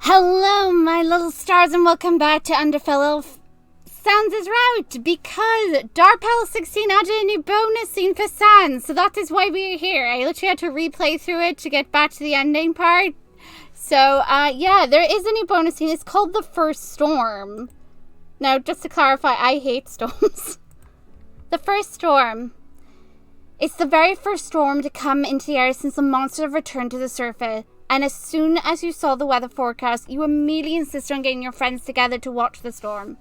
Hello, my little stars, and welcome back to Underfell Sans' route, because darkpetal16 added a new bonus scene for Sans, so that is why we are here. I literally had to replay through it to get back to the ending part. So, yeah, there is a new bonus scene. It's called The First Storm. Now, just to clarify, I hate storms. The First Storm. It's the very first storm to come into the air since the monsters have returned to the surface. And as soon as you saw the weather forecast, you immediately insisted on getting your friends together to watch the storm.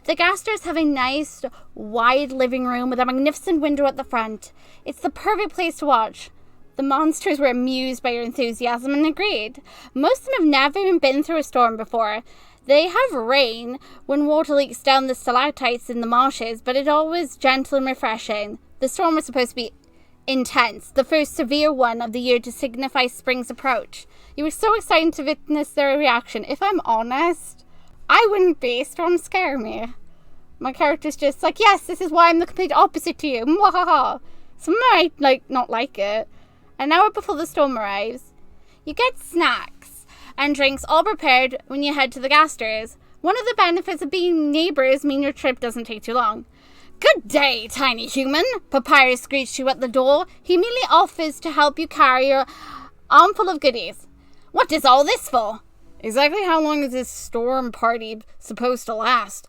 The Gasters have a nice, wide living room with a magnificent window at the front. It's the perfect place to watch. The monsters were amused by your enthusiasm and agreed. Most of them have never even been through a storm before. They have rain when water leaks down the stalactites in the marshes, but it's always gentle and refreshing. The storm was supposed to be intense, the first severe one of the year to signify spring's approach. You were so excited to witness their reaction. If I'm honest, I wouldn't be. Storms scare me. My character's just like, yes, this is why I'm the complete opposite to you. Mwahaha. Some might not like it. An hour before the storm arrives, you get snacks and drinks all prepared when you head to the Gasters. One of the benefits of being neighbors mean your trip doesn't take too long. Good day, tiny human. Papyrus greets you at the door. He immediately offers to help you carry your armful of goodies. What is all this for? Exactly how long is this storm party supposed to last?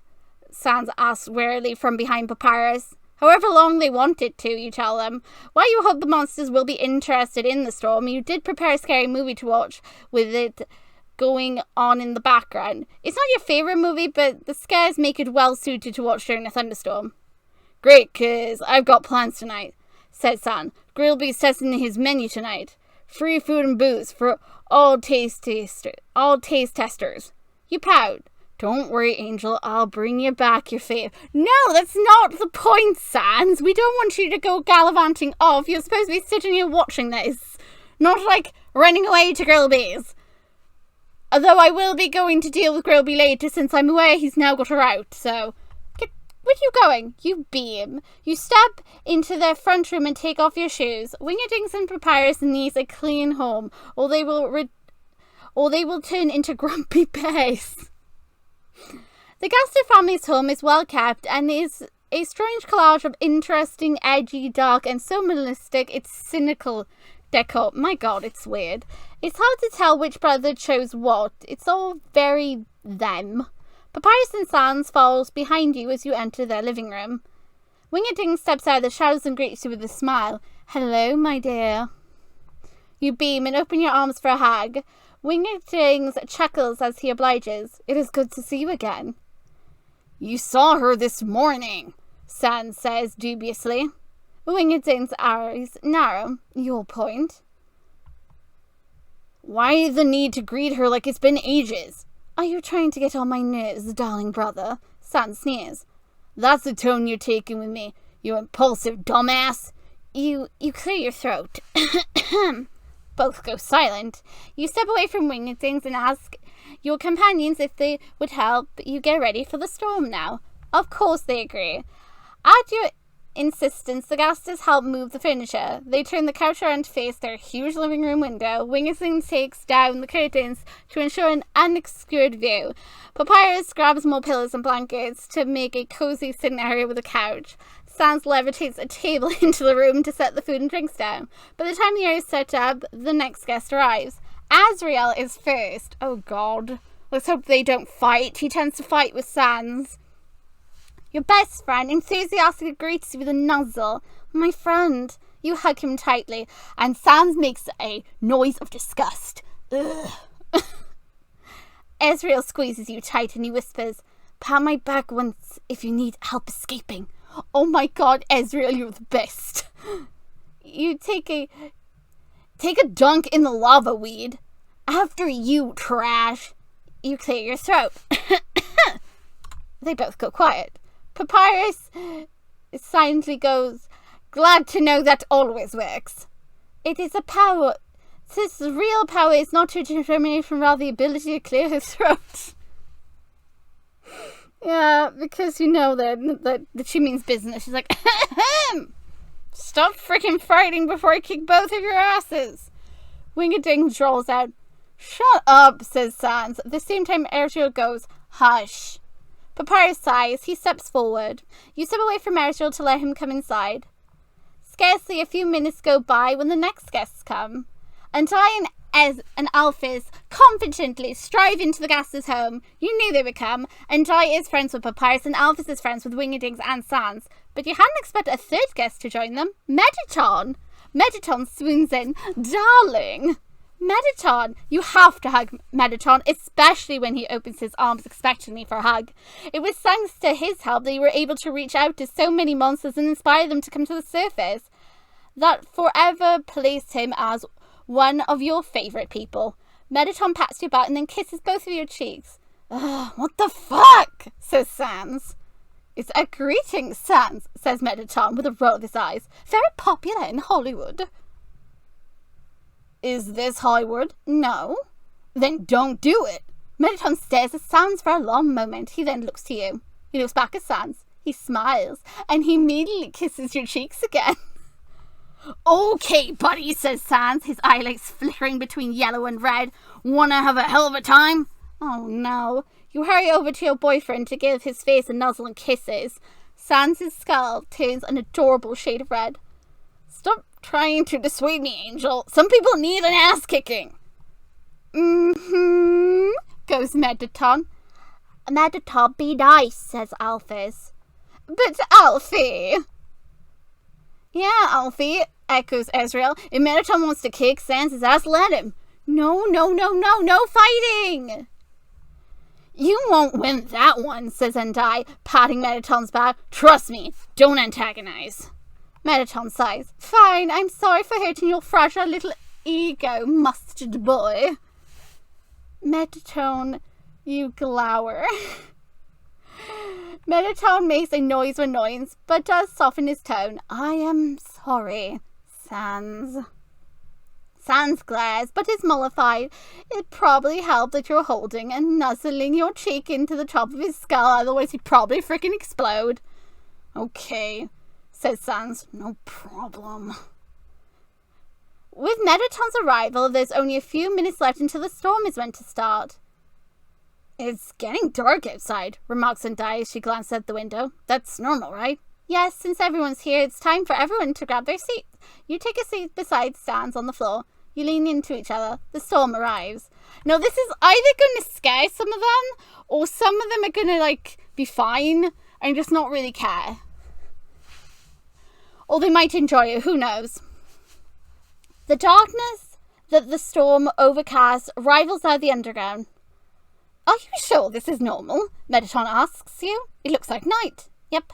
Sans asks warily from behind Papyrus. However long they want it to, you tell them. While you hope the monsters will be interested in the storm, you did prepare a scary movie to watch with it going on in the background. It's not your favorite movie, but the scares make it well suited to watch during a thunderstorm. Great, 'cause I've got plans tonight, said San. Grillby's testing his menu tonight. Free food and booze for all taste testers. You pout. Don't worry, Angel, I'll bring you back your fave. No, that's not the point, Sans. We don't want you to go gallivanting off. You're supposed to be sitting here watching this. Not like running away to Grillby's. Although I will be going to deal with Grillby later since I'm aware he's now got her out, so... Where are you going? You beam. You step into their front room and take off your shoes. Wingerdings and Papyrus needs a clean home, or they will turn into grumpy bears. The Gaster family's home is well kept and is a strange collage of interesting, edgy, dark, and so minimalistic it's cynical decor. My god, it's weird. It's hard to tell which brother chose what. It's all very them. Papyrus and Sans follows behind you as you enter their living room. Wingerding steps out of the shadows and greets you with a smile. Hello, my dear. You beam and open your arms for a hug. Wingerding chuckles as he obliges. It is good to see you again. You saw her this morning, Sans says dubiously. Wingerding's eyes narrow. Your point. Why the need to greet her like it's been ages? Are you trying to get on my nerves, darling brother? Sans sneers. That's the tone you're taking with me, you impulsive dumbass. You clear your throat. Both go silent. You step away from Wingerdings and ask your companions if they would help you get ready for the storm now. Of course they agree. At your insistence, the Gasters help move the furniture. They turn the couch around to face their huge living room window. Wingerdings takes down the curtains to ensure an unobscured view. Papyrus grabs more pillows and blankets to make a cozy scenario with a couch. Sans levitates a table into the room to set the food and drinks down. By the time the area is set up, the next guest arrives. Azrael is first. Oh god. Let's hope they don't fight. He tends to fight with Sans. Your best friend enthusiastically greets you with a nuzzle. My friend. You hug him tightly, and Sans makes a noise of disgust. Ugh. Azrael squeezes you tight and he whispers, pat my back once if you need help escaping. Oh my god, Azrael, you're the best. You take a dunk in the lava weed. After you, trash. You clear your throat. They both go quiet. Papyrus silently goes, glad to know that always works. It is a power. This real power is not her determination, rather the ability to clear her throat. Yeah, because you know that she means business. She's like, stop freaking fighting before I kick both of your asses. Wingerding drawls out, Shut up, says Sans. At the same time, Ariel goes, hush. Papyrus sighs. He steps forward. You step away from Ariel to let him come inside. Scarcely a few minutes go by when the next guests come. Untai and Alphys confidently stride into the guest's home. You knew they would come. Untai is friends with Papyrus and Alphys is friends with Wingerdings and Sans. But you hadn't expected a third guest to join them. Mettaton. Mettaton swoons in. Darling. Mettaton. You have to hug Mettaton, especially when he opens his arms expectantly for a hug. It was thanks to his help that you were able to reach out to so many monsters and inspire them to come to the surface. That forever placed him as one of your favourite people. Mettaton pats you back and then kisses both of your cheeks. Ugh, what the fuck? Says Sans. It's a greeting, Sans, says Mettaton with a roll of his eyes. Very popular in Hollywood. Is this Hollywood? No. Then don't do it. Mettaton stares at Sans for a long moment. He then looks to you. He looks back at Sans. He smiles. And he immediately kisses your cheeks again. Okay, buddy, says Sans, his eyelids flickering between yellow and red. Wanna have a hell of a time? Oh, no. You hurry over to your boyfriend to give his face a nuzzle and kisses. Sans' skull turns an adorable shade of red. Stop trying to dissuade me, Angel. Some people need an ass kicking. Goes Mettaton. Mettaton, be nice, says Alphys. But Alfie. Yeah, Alfie, echoes Ezreal. If Mettaton wants to kick Sans' ass, let him. No fighting. You won't win that one, says Untai, patting Mettaton's back. Trust me, don't antagonize. Mettaton sighs. Fine, I'm sorry for hurting your fragile little ego, mustard boy. Mettaton, you glower. Mettaton makes a noise of annoyance, but does soften his tone. I am sorry, Sans. Sans glares, but is mollified. It probably helped that you're holding and nuzzling your cheek into the top of his skull, otherwise he'd probably freaking explode. Okay, says Sans. No problem. With Mettaton's arrival, there's only a few minutes left until the storm is meant to start. It's getting dark outside, remarks Untai as she glances at the window. That's normal, right? Yes, since everyone's here, it's time for everyone to grab their seats. You take a seat beside Sans on the floor. You lean into each other. The storm arrives. Now, this is either going to scare some of them, or some of them are going to, be fine and just not really care. Or they might enjoy it, who knows. The darkness that the storm overcasts rivals out the underground. Are you sure this is normal? Mettaton asks you. It looks like night. Yep.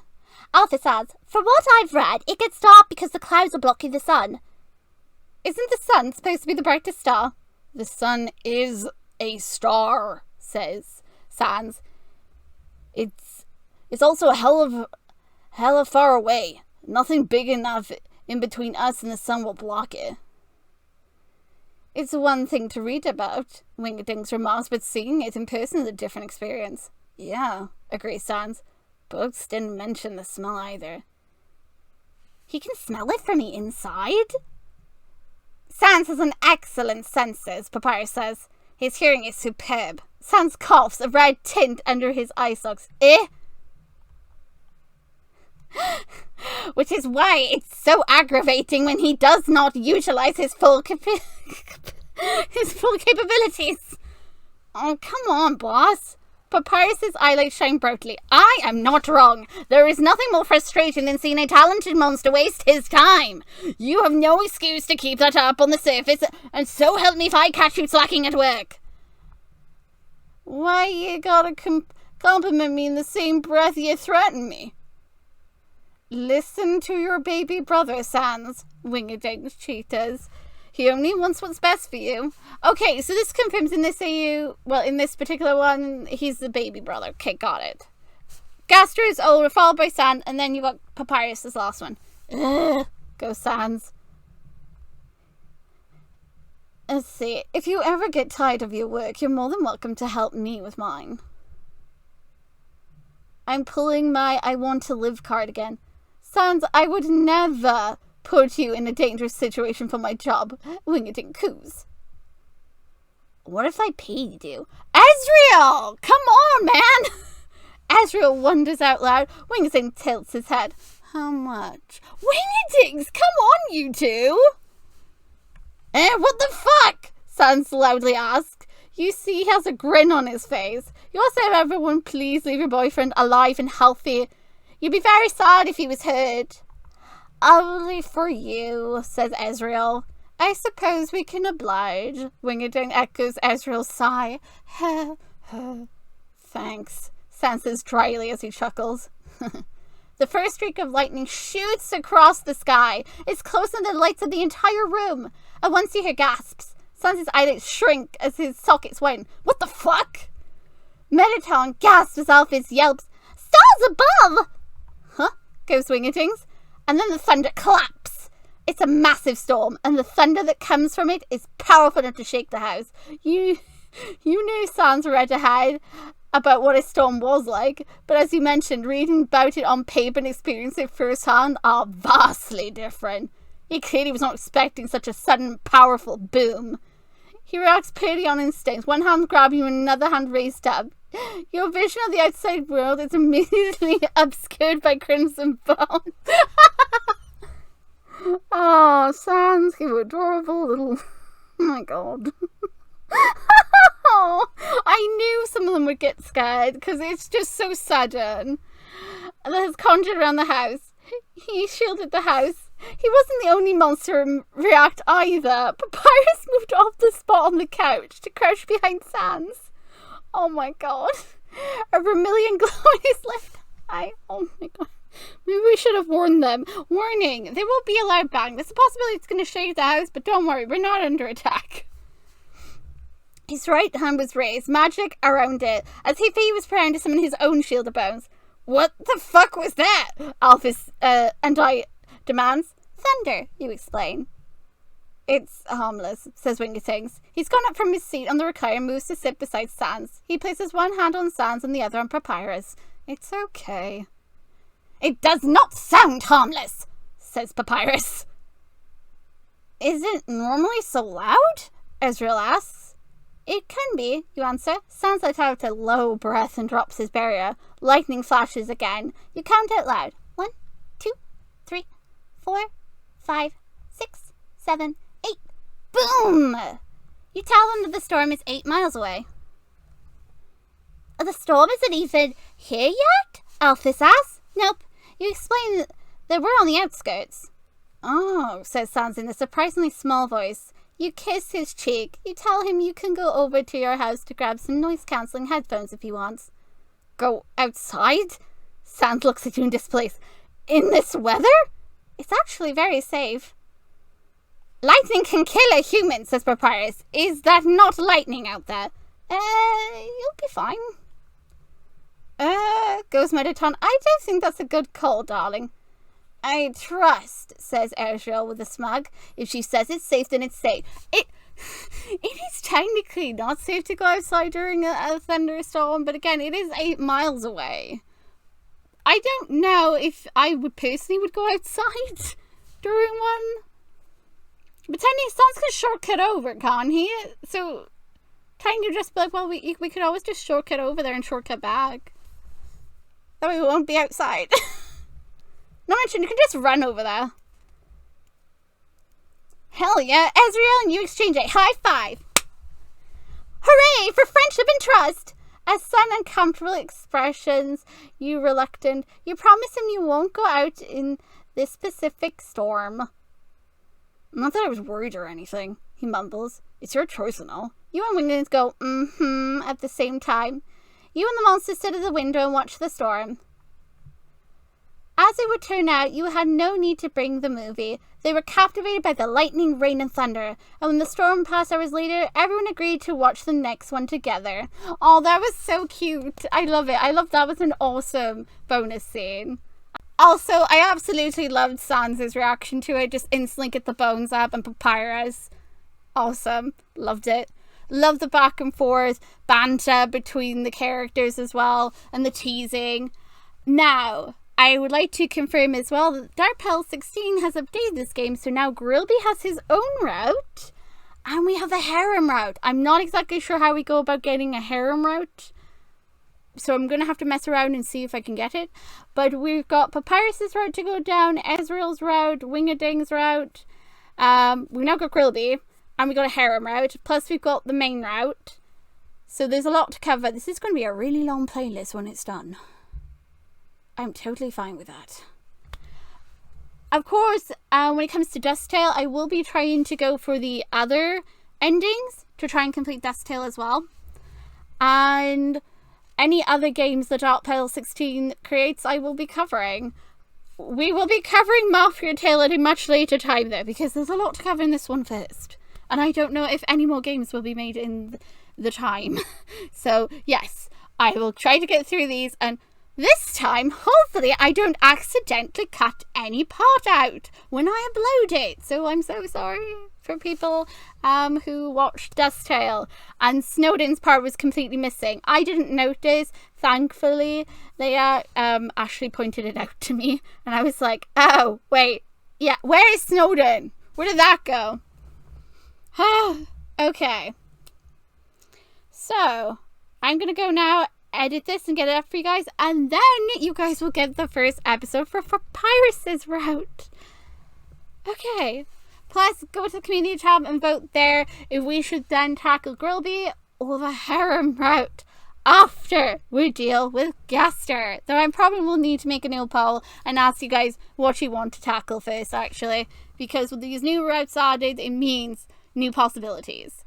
Alphys adds, from what I've read, it gets dark because the clouds are blocking the sun. Isn't the sun supposed to be the brightest star? The sun is a star, says Sans. It's also a hell of far away. Nothing big enough in between us and the sun will block it. It's one thing to read about, Wingerdings remarks, but seeing it in person is a different experience. Yeah, agrees Sans. Books didn't mention the smell either. He can smell it from the inside? Sans has an excellent senses, Papyrus says. His hearing is superb. Sans coughs, a red tint under his eye sockets. Which is why it's so aggravating when he does not utilize his full capabilities. Oh, come on, boss. Papyrus's eyelids shine brightly. I am not wrong. There is nothing more frustrating than seeing a talented monster waste his time. You have no excuse to keep that up on the surface, and so help me if I catch you slacking at work. Why you gotta compliment me in the same breath you threaten me? Listen to your baby brother, Sans, Wingerdings cheetahs. He only wants what's best for you. Okay, so this confirms in this in this particular one, he's the baby brother. Okay, got it. Gaster is older, followed by Sans, and then you got Papyrus as last one. Ugh, go Sans. Let's see. If you ever get tired of your work, you're more than welcome to help me with mine. I'm pulling my I want to live card again. Sans, I would never put you in a dangerous situation for my job, Wingerding coos. What if I paid you? Ezreal! Come on, man! Ezreal wonders out loud. Wingeting tilts his head. How much? Wingetings! Come on, you two! What the fuck? Sans loudly asks. You see he has a grin on his face. You also have everyone please leave your boyfriend alive and healthy. You'd be very sad if he was hurt. Only for you, says Ezreal. I suppose we can oblige. Wingeting echoes Ezreal's sigh. Thanks, Sans says dryly as he chuckles. The first streak of lightning shoots across the sky. It's closing the lights of the entire room. At once you hear gasps. Sans' eyelids shrink as his sockets widen. What the fuck? Mettaton gasps as Alphys yelps. Stars above! Huh? Goes Wingetings. And then the thunder claps. It's a massive storm, and the thunder that comes from it is powerful enough to shake the house. You knew Sans read ahead about what a storm was like, but as you mentioned, reading about it on paper and experiencing it firsthand are vastly different. He clearly was not expecting such a sudden, powerful boom. He reacts purely on instinct, one hand grabbing you and another hand raised up. Your vision of the outside world is immediately obscured by crimson foam. Oh, Sans, you adorable little... Oh my god. I knew some of them would get scared because it's just so sudden. And then it's conjured around the house. He shielded the house. He wasn't the only monster to react either. Papyrus moved off the spot on the couch to crouch behind Sans. Oh my god. A vermilion glow in his left eye. Oh my god. Maybe we should have warned them. Warning, they won't be allowed back. There's a possibility it's going to shake the house, but don't worry, we're not under attack. His right hand was raised, magic around it, as if he was preparing to summon his own shield of bones. What the fuck was that? Alphys, and I demands. Thunder, you explain. It's harmless, says Wingetings. He's gone up from his seat on the recliner and moves to sit beside Sans. He places one hand on Sans and the other on Papyrus. It's okay. It does not sound harmless, says Papyrus. Is it normally so loud? Ezreal asks. It can be, you answer. Sans lets out a low breath and drops his barrier. Lightning flashes again. You count out loud. 1, 2, 3, 4, 5, 6, 7, 8. Boom! You tell them that the storm is 8 miles away. The storm isn't even here yet? Alphys asks. Nope. You explain that we're on the outskirts. Oh, says Sans in a surprisingly small voice. You kiss his cheek. You tell him you can go over to your house to grab some noise-cancelling headphones if he wants. Go outside? Sans looks at you in disbelief. In this weather? It's actually very safe. Lightning can kill a human, says Papyrus. Is that not lightning out there? You'll be fine. Goes Mettaton. I don't think that's a good call, darling. I trust, says Ezreal with a smug. If she says it's safe, then it's safe. It is technically not safe to go outside during a thunderstorm, but again, it is 8 miles away. I don't know if I would personally go outside during one. But technically, Sans can shortcut over, can't he? So, technically just be like, well, we could always just shortcut over there and shortcut back. That way we won't be outside. Not mentioned, you can just run over there. Hell yeah, Ezreal and you exchange a high five. Hooray for friendship and trust. As Sun uncomfortable expressions, you reluctant. You promise him you won't go out in this specific storm. Not that I was worried or anything, he mumbles. It's your choice and all. You and Winglings go, at the same time. You and the monster sit at the window and watch the storm. As it would turn out, you had no need to bring the movie. They were captivated by the lightning, rain, and thunder. And when the storm passed hours later, everyone agreed to watch the next one together. Oh, that was so cute. I love it. I love that was an awesome bonus scene. Also, I absolutely loved Sans' reaction to it. Just instantly get the bones up and Papyrus. Awesome. Loved it. Love the back and forth banter between the characters as well and the teasing. Now, I would like to confirm as well that darkpetal16 has updated this game, so now Grilby has his own route. And we have a harem route. I'm not exactly sure how we go about getting a harem route, so I'm going to have to mess around and see if I can get it. But we've got Papyrus's route to go down, Ezreal's route, Wingading's route. We've now got Grillby, and we got a harem route. Plus we've got the main route. So there's a lot to cover. This is going to be a really long playlist when it's done. I'm totally fine with that. Of course, when it comes to Dusktale, I will be trying to go for the other endings to try and complete Dusktale as well. And any other games that darkpetal16 creates, I will be covering. We will be covering Mafia Tale at a much later time though, because there's a lot to cover in this one first. And I don't know if any more games will be made in the time. So yes, I will try to get through these, and this time, hopefully, I don't accidentally cut any part out when I upload it. So I'm so sorry for people who watched Dusktale. And Snowdin's part was completely missing. I didn't notice. Thankfully, they actually pointed it out to me. And I was like, oh, wait. Yeah, where is Snowdin? Where did that go? Okay. So, I'm going to go now, edit this and get it up for you guys, and then you guys will get the first episode for Papyrus's route. Okay. Plus, go to the community tab and vote there if we should then tackle Grillby or the harem route after we deal with Gaster. Though I probably will need to make a new poll and ask you guys what you want to tackle first, actually, because with these new routes added, it means new possibilities.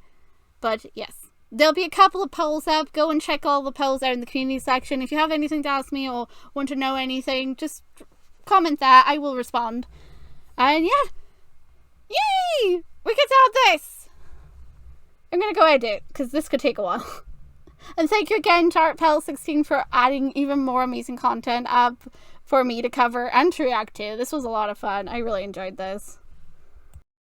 But yes. There'll be a couple of polls up. Go and check all the polls out in the community section. If you have anything to ask me or want to know anything, just comment there. I will respond. And yeah. Yay! We get to add this! I'm going to go edit, because this could take a while. And thank you again, darkpetal16, for adding even more amazing content up for me to cover and to react to. This was a lot of fun. I really enjoyed this.